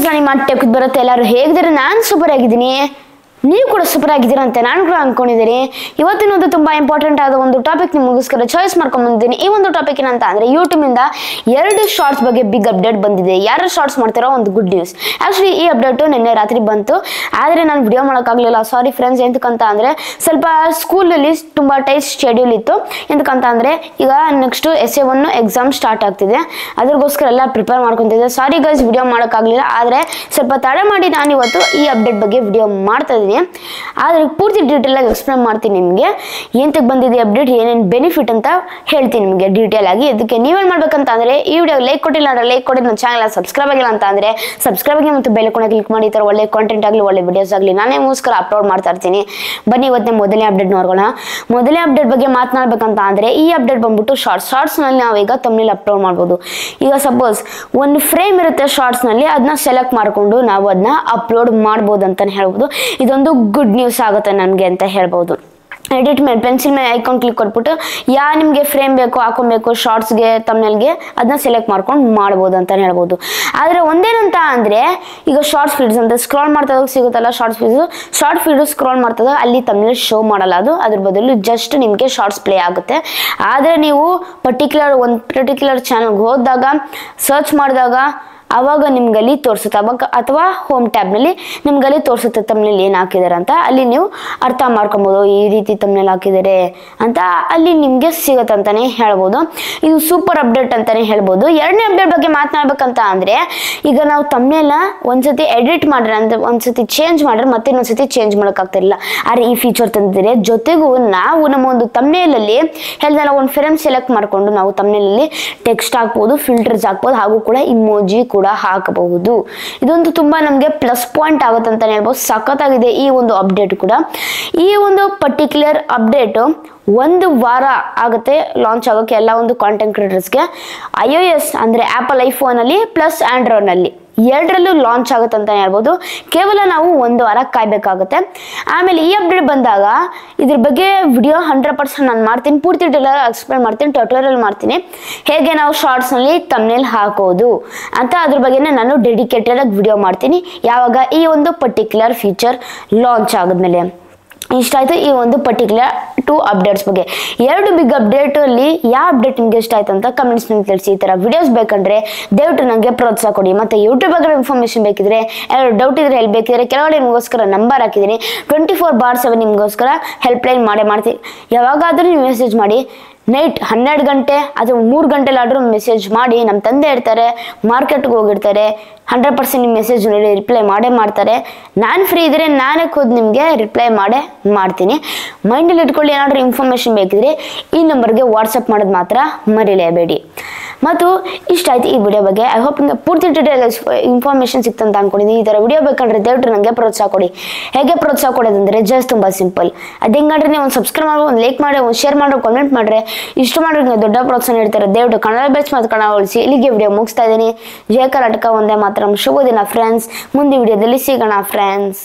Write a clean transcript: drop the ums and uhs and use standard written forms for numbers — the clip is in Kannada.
ಫ್ರೆಂಡ್ಸ್, ನಾನು ನಿಮ್ಮ ಟೆಕ್ ಬರುತ್ತೆ. ಎಲ್ಲರೂ ಹೇಗಿದ್ದಾರೆ? ನಾನು ಸೂಪರ್ ಆಗಿದ್ದೀನಿ, ನೀವು ಕೂಡ ಸೂಪರ್ ಆಗಿದ್ದೀರಾ ಅಂತ ನಾನು ಕೂಡ ಅನ್ಕೊಂಡಿದ್ದೀನಿ. ಇವತ್ತಿನದು ತುಂಬ ಇಂಪಾರ್ಟೆಂಟ್ ಆದ ಒಂದು ಟಾಪಿಕ್ ನಿಮಗೋಸ್ಕರ ಚಾಯ್ಸ್ ಮಾಡ್ಕೊಂಡು ಬಂದಿದ್ದೀನಿ. ಈ ಒಂದು ಟಾಪಿಕ್ ಏನಂತ ಅಂದರೆ, ಯೂಟ್ಯೂಬಿಂದ 2 ಶಾರ್ಟ್ಸ್ ಬಗ್ಗೆ ಬಿಗ್ ಅಪ್ಡೇಟ್ ಬಂದಿದೆ. ಯಾರು ಶಾರ್ಟ್ಸ್ ಮಾಡ್ತಾರೋ ಒಂದು ಗುಡ್ ನ್ಯೂಸ್. ಆ್ಯಕ್ಚುಲಿ ಈ ಅಪ್ಡೇಟು ನಿನ್ನೆ ರಾತ್ರಿ ಬಂತು, ಆದರೆ ನಾನು ವಿಡಿಯೋ ಮಾಡೋಕ್ಕಾಗಲಿಲ್ಲ. Sorry friends. ಎಂತಕ್ಕಂತ ಅಂದರೆ ಸ್ವಲ್ಪ ಸ್ಕೂಲಲ್ಲಿ ತುಂಬ ಟೈಟ್ ಶೆಡ್ಯೂಲ್ ಇತ್ತು. ಎಂತಕ್ಕಂತ ಅಂದರೆ ಈಗ ನೆಕ್ಸ್ಟು SA1 ಎಕ್ಸಾಮ್ ಸ್ಟಾರ್ಟ್ ಆಗ್ತಿದೆ, ಅದ್ರಗೋಸ್ಕರ ಎಲ್ಲ ಪ್ರಿಪೇರ್ ಮಾಡ್ಕೊತಿದ್ದೆ. ಸಾರಿ ಗೈಸ್, ವಿಡಿಯೋ ಮಾಡೋಕ್ಕಾಗಲಿಲ್ಲ. ಆದರೆ ಸ್ವಲ್ಪ ತಡ ಮಾಡಿ ನಾನು ಇವತ್ತು ಈ ಅಪ್ಡೇಟ್ ಬಗ್ಗೆ ವಿಡಿಯೋ ಮಾಡ್ತಾ ಇದ್ದೀನಿ. ಆದರೆ ಪೂರ್ತಿ ಡೀಟೇಲ್ ಆಗಿ ಎಕ್ಸ್ಪ್ಲೇನ್ ಮಾಡ್ತೀನಿ ನಿಮಗೆ. ಎಂತಕ್ಕೆ ಬಂದಿದೆ ಅಪ್ಡೇಟ್, ಏನೇನು ಬೆನಿಫಿಟ್ ಅಂತ ಹೇಳ್ತೀನಿ ನಿಮಗೆ ಡೀಟೇಲ್ ಆಗಿ. ಇದಕ್ಕೆ ನೀವೇನು ಮಾಡ್ಬೇಕಂತ ಅಂದರೆ, ಈ ವಿಡಿಯೋ ಲೈಕ್ ಕೊಟ್ಟಿಲ್ಲ ಅಂದರೆ ಲೈಕ್ ಕೊಡಿ, ನನ್ನ ಚಾನಲ್ ಸಬ್ಸ್ಕ್ರೈಬ್ ಆಗಿಲ್ಲ ಅಂತ ಅಂದರೆ ಸಬ್ಸ್ಕ್ರೈಬ್ ಆಗಿ ಮತ್ತು ಬೆಲ್ ಐಕಾನ್ ಕ್ಲಿಕ್ ಮಾಡಿ. ಈ ಥರ ಒಳ್ಳೆ ಕಾಂಟೆಂಟ್ ಆಗಲಿ, ಒಳ್ಳೆ ವಿಡಿಯೋಸ್ ಆಗಲಿ ನಾನೇಗೋಸ್ಕರ ಅಪ್ಲೋಡ್ ಮಾಡ್ತಾ ಇರ್ತೀನಿ. ಬನ್ನಿ ಇವತ್ತೇ ಮೊದಲನೇ ಅಪ್ಡೇಟ್ ನೋಡೋಣ. ಮೊದಲನೇ ಅಪ್ಡೇಟ್ ಬಗ್ಗೆ ಮಾತನಾಡಬೇಕಂತ ಅಂದರೆ, ಈ ಅಪ್ಡೇಟ್ ಬಂದ್ಬಿಟ್ಟು ಶಾರ್ಟ್ಸ್ನಲ್ಲಿ ನಾವೀಗ ತಮ್ಮನೇಲಿ ಅಪ್ಲೋಡ್ ಮಾಡ್ಬೋದು. ಈಗ ಸಪೋಸ್ ಒಂದು ಫ್ರೇಮ್ ಇರುತ್ತೆ ಶಾರ್ಟ್ಸ್ನಲ್ಲಿ, ಅದನ್ನ ಸೆಲೆಕ್ಟ್ ಮಾಡಿಕೊಂಡು ನಾವು ಅದನ್ನ ಅಪ್ಲೋಡ್ ಮಾಡ್ಬೋದು ಅಂತಲೇ ಹೇಳ್ಬೋದು. ಇದೊಂದು ಗುಡ್ ನ್ಯೂಸ್ ಆಗುತ್ತೆ ನನಗೆ ಅಂತ ಹೇಳ್ಬೋದು. ಎಡಿಟ್ ಮೇಲೆ ಪೆನ್ಸಿಲ್ ಮೇಲೆ ಐಕಾನ್ ಕ್ಲಿಕ್ ಕೊಟ್ಬಿಟ್ಟು ನಿಮಗೆ ಫ್ರೇಮ್ ಬೇಕು ಹಾಕೊಬೇಕು ಶಾರ್ಟ್ಸ್ಗೆ ತಮ್ಮನೇಲ್ಗೆ ಅದನ್ನ ಸೆಲೆಕ್ಟ್ ಮಾಡ್ಕೊಂಡು ಮಾಡ್ಬೋದು ಅಂತ ಹೇಳ್ಬೋದು. ಆದರೆ ಒಂದೇನಂತ ಅಂದರೆ, ಈಗ ಶಾರ್ಟ್ಸ್ ಫೀಡ್ಸ್ ಅಂತ ಸ್ಕ್ರಾಲ್ ಮಾಡ್ತಾಗ ಸಿಗುತ್ತಲ್ಲ ಶಾರ್ಟ್ ಫೀಡು ಸ್ಕ್ರಾಲ್ ಮಾಡ್ತಾಗ ಅಲ್ಲಿ ತಮ್ಮನೇಲಿ ಶೋ ಮಾಡಲ್ಲ. ಅದ್ರ ಬದಲು ಜಸ್ಟ್ ನಿಮಗೆ ಶಾರ್ಟ್ಸ್ ಪ್ಲೇ ಆಗುತ್ತೆ. ಆದರೆ ನೀವು ಒಂದು ಪರ್ಟಿಕ್ಯುಲರ್ ಚಾನಲ್ಗೆ ಹೋದಾಗ ಸರ್ಚ್ ಮಾಡಿದಾಗ ಆವಾಗ ನಿಮ್ಗಲ್ಲಿ ತೋರಿಸುತ್ತೆ, ಅವಾಗ ಅಥವಾ ಹೋಮ್ ಟ್ಯಾಬ್ನಲ್ಲಿ ನಿಮ್ಗಲ್ಲಿ ತೋರಿಸುತ್ತೆ ತಮ್ಮನೇಲಿ ಏನು ಹಾಕಿದ್ದಾರೆ ಅಂತ. ಅಲ್ಲಿ ನೀವು ಅರ್ಥ ಮಾಡ್ಕೊಬೋದು, ಈ ರೀತಿ ತಮ್ಮನೇಲಿ ಹಾಕಿದ್ದಾರೆ ಅಂತ ಅಲ್ಲಿ ನಿಮಗೆ ಸಿಗುತ್ತೆ ಅಂತಲೇ ಹೇಳ್ಬೋದು. ಇದು ಸೂಪರ್ ಅಪ್ಡೇಟ್ ಅಂತಲೇ ಹೇಳ್ಬೋದು. ಎರಡನೇ ಅಪ್ಡೇಟ್ ಬಗ್ಗೆ ಮಾತನಾಡ್ಬೇಕಂತ ಅಂದರೆ, ಈಗ ನಾವು ತಮ್ಮನೇಲ ಒಂದ್ಸತಿ ಎಡಿಟ್ ಮಾಡ್ರೆ ಅಂದರೆ ಒಂದ್ಸತಿ ಚೇಂಜ್ ಮಾಡ್ರೆ ಮತ್ತೆ ಇನ್ನೊಂದ್ಸತಿ ಚೇಂಜ್ ಮಾಡೋಕ್ಕಾಗ್ತಿರಲಿಲ್ಲ. ಆದರೆ ಈ ಫೀಚರ್ ತಂದಿದ್ದಾರೆ. ಜೊತೆಗೂ ನಾವು ನಮ್ಮ ಒಂದು ತಮ್ಮನೇಲಲ್ಲಿ ಹೇಳ್ದಲ್ಲ, ಒಂದು ಫ್ರೇಮ್ ಸೆಲೆಕ್ಟ್ ಮಾಡಿಕೊಂಡು ನಾವು ತಮ್ಮನೇಲಲ್ಲಿ ಟೆಕ್ಸ್ಟ್ ಹಾಕ್ಬೋದು, ಫಿಲ್ಟರ್ಸ್ ಹಾಕ್ಬೋದು, ಹಾಗೂ ಕೂಡ ಇಮೋಜಿ ಕೂಡ ಹಾಕಬಹುದು. ಇದೊಂದು ತುಂಬಾ ನಮಗೆ ಪ್ಲಸ್ ಪಾಯಿಂಟ್ ಆಗುತ್ತೆ ಅಂತ ಹೇಳ್ಬೋದು. ಸಖತ್ತಾಗಿದೆ ಈ ಒಂದು ಅಪ್ಡೇಟ್ ಕೂಡ. ಈ ಒಂದು ಪರ್ಟಿಕ್ಯುಲರ್ ಅಪ್ಡೇಟ್ 1 ವಾರ ಆಗುತ್ತೆ ಲಾಂಚ್ ಆಗೋಕ್ಕೆ ಎಲ್ಲ ಒಂದು ಕಾಂಟೆಂಟ್ ಕ್ರಿಯೇಟರ್ಸ್ಗೆ. iOS ಅಂದರೆ ಆ್ಯಪಲ್ ಐಫೋನಲ್ಲಿ ಪ್ಲಸ್ ಆಂಡ್ರಾಯ್ಡ್ನಲ್ಲಿ ಎರಡರಲ್ಲೂ ಲಾಂಚ್ ಆಗುತ್ತೆ ಅಂತ ಹೇಳ್ಬೋದು. ಕೇವಲ ನಾವು 1 ವಾರ ಕಾಯಬೇಕಾಗುತ್ತೆ. ಆಮೇಲೆ ಈ ಅಪ್ಡೇಟ್ ಬಂದಾಗ ಇದ್ರ ಬಗ್ಗೆ ವಿಡಿಯೋ 100% ನಾನು ಮಾಡ್ತೀನಿ, ಪೂರ್ತಿ ಡೀಟೇಲ್ ಎಕ್ಸ್ಪ್ಲೇನ್ ಮಾಡ್ತೀನಿ, ಟ್ಯುಟೋರಿಯಲ್ ಮಾಡ್ತೀನಿ, ಹೇಗೆ ನಾವು ಶಾರ್ಟ್ಸ್ನಲ್ಲಿ ತಮ್ಮನೇಲ್ ಹಾಕೋದು ಅಂತ. ಅದ್ರ ಬಗ್ಗೆನೇ ನಾನು ಡೆಡಿಕೇಟೆಡ್ ಆಗಿ ವಿಡಿಯೋ ಮಾಡ್ತೀನಿ, ಯಾವಾಗ ಈ ಒಂದು ಪರ್ಟಿಕ್ಯುಲರ್ ಫೀಚರ್ ಲಾಂಚ್ ಆದಮೇಲೆ. ಇಷ್ಟ ಆಯಿತು ಈ ಒಂದು ಪರ್ಟಿಕ್ಯುಲರ್ 2 ಅಪ್ಡೇಟ್ಸ್ ಬಗ್ಗೆ. 2 ಬಿಗ್ ಅಪ್ಡೇಟಲ್ಲಿ ಯಾವ ಅಪ್ಡೇಟ್ ನಿಮಗೆ ಇಷ್ಟ ಆಯ್ತು ಅಂತ ಕಮೆಂಟ್ಸ್ ನಲ್ಲಿ ತಿಳಿಸಿ. ಈ ಥರ ವಿಡಿಯೋಸ್ ಬೇಕಂದ್ರೆ ದಯವಿಟ್ಟು ನನಗೆ ಪ್ರೋತ್ಸಾಹ ಕೊಡಿ. ಮತ್ತು ಯೂಟ್ಯೂಬ್ ಬಗ್ಗೆ ಇನ್ಫಾರ್ಮೇಷನ್ ಬೇಕಿದ್ರೆ, ಯಾರು ಡೌಟ್ ಇದ್ರೆ ಹೆಲ್ಪ್ ಬೇಕಿದ್ರೆ ಕೆಳಗಡೆ ನಿಮಗೋಸ್ಕರ ನಂಬರ್ ಹಾಕಿದ್ದೀನಿ. 24/7 ನಿಮಗೋಸ್ಕರ ಹೆಲ್ಪ್ಲೈನ್ ಮಾಡ್ತೀನಿ. ಯಾವಾಗಾದರೂ ನೀವು ಮೆಸೇಜ್ ಮಾಡಿ. ನೈಟ್ 12 ಗಂಟೆ ಅಥವಾ 3 ಗಂಟೆಲಾದರೂ ಮೆಸೇಜ್ ಮಾಡಿ. ನಮ್ಮ ತಂದೆ ಇರ್ತಾರೆ, ಮಾರ್ಕೆಟ್ಗೆ ಹೋಗಿರ್ತಾರೆ, 100% ನಿಮ್ಮ ಮೆಸೇಜ್ ನೋಡಿ ರಿಪ್ಲೈ ಮಾಡ್ತಾರೆ. ನಾನು ಫ್ರೀ ಇದ್ದರೆ ನಾನೇ ಖುದ್ದು ನಿಮಗೆ ರಿಪ್ಲೈ ಮಾಡ್ತೀನಿ. ಮೈಂಡಲ್ಲಿ ಇಟ್ಕೊಳ್ಳಿ, ಏನಾದರೂ ಇನ್ಫಾರ್ಮೇಷನ್ ಬೇಕಿದ್ರೆ ಈ ನಂಬರ್ಗೆ ವಾಟ್ಸಪ್ ಮಾಡೋದು ಮಾತ್ರ ಮರಿಲೇಬೇಡಿ. ಮತ್ತು ಇಷ್ಟ ಆಯ್ತು ಈ ವಿಡಿಯೋ ಬಗ್ಗೆ. ಐ ಹೋಪ್ ನಿಮಗೆ ಪೂರ್ತಿ ಡೀಟೇಲ್ ಇನ್ಫಾರ್ಮೇಷನ್ ಸಿಕ್ತಂತ ಅನ್ಕೊಂಡಿದ್ದೀನಿ. ಈ ಥರ ವಿಡಿಯೋ ಬೇಕಂದ್ರೆ ದಯವಿಟ್ಟು ನನಗೆ ಪ್ರೋತ್ಸಾಹ ಕೊಡಿ. ಹೇಗೆ ಪ್ರೋತ್ಸಾಹ ಕೊಡೋದಂದರೆ ಜಸ್ಟ್ ತುಂಬ ಸಿಂಪಲ್. ಅದು ಹೆಂಗಂದ್ರೆ ನೀವು ಒಂದು ಸಬ್ಸ್ಕ್ರೈಬ್ ಮಾಡಿ, ಒಂದು ಲೈಕ್ ಮಾಡಿ, ಒಂದು ಶೇರ್ ಮಾಡಿ, ಕಾಮೆಂಟ್ ಮಾಡಿದ್ರೆ ಇಷ್ಟು ಮಾಡಿದ್ರೆ ದೊಡ್ಡ ಪ್ರೋತ್ಸಾಹ ನೀಡ್ತಾರೆ. ದಯವಿಟ್ಟು ಕನ್ನಡ ಬೆಸ್ಟ್ ಮತ್ತು ಕನ್ನಡ ಉಳಿಸಿ. ಇಲ್ಲಿಗೆ ವಿಡಿಯೋ ಮುಗಿಸ್ತಾ ಇದ್ದೀನಿ. ಜಯ ಕರ್ನಾಟಕ, ಒಂದೇ ಮಾತ್ರ. ಶುಭ ದಿನ ಫ್ರೆಂಡ್ಸ್. ಮುಂದೆ ವಿಡಿಯೋದಲ್ಲಿ ಸಿಗೋಣ ಫ್ರೆಂಡ್ಸ್.